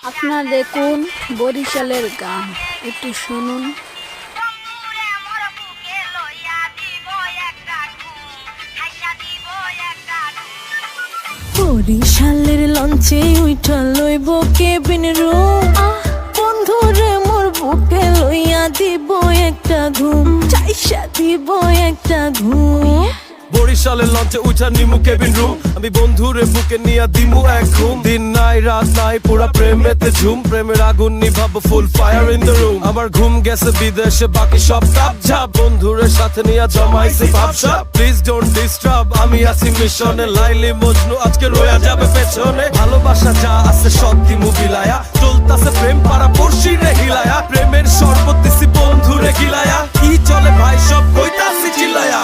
আপনারা দেখুন বরিশালের গান, একটু শুনুন। বরিশালের লঞ্চে উইঠা লইব কেবিন রুম, বন্ধুরে মোর বুকে লইয়া দিব একটা ঘুম, চাইসা দিব একটা ঘুম। বরিশালের লঞ্চে উঠা নিমু কেবিন রুম, আমি বন্ধুরে বুকে নিয়া দিমু এক ঘুম। দিন নাই রাত নাই পুরা প্রেমেতে ঝুম, প্রেমের আগুন নিভাবো ফুল ফায়ার ইন দ্য রুম। আমার ঘুম গেছে বিদেশে বাকি সব কাপ ঝাপ, বন্ধুরের সাথে নিয়া জমাইছি ভাবসা। প্লিজ ডোন্ট ডিস্টার্ব, আমি আছি মিশনে, লাইলি মজনু আজকে রয়া যাবে পেছনে। ভালোবাসা যা আছে সব দিমু বিলায়া, চলতাছে প্রেম পারা পড়শি রে হিলায়া। প্রেমের শরবত দিছি বন্ধুরে গিলায়া, কি চলে ভাই সব কইতাছি চিল্লায়া।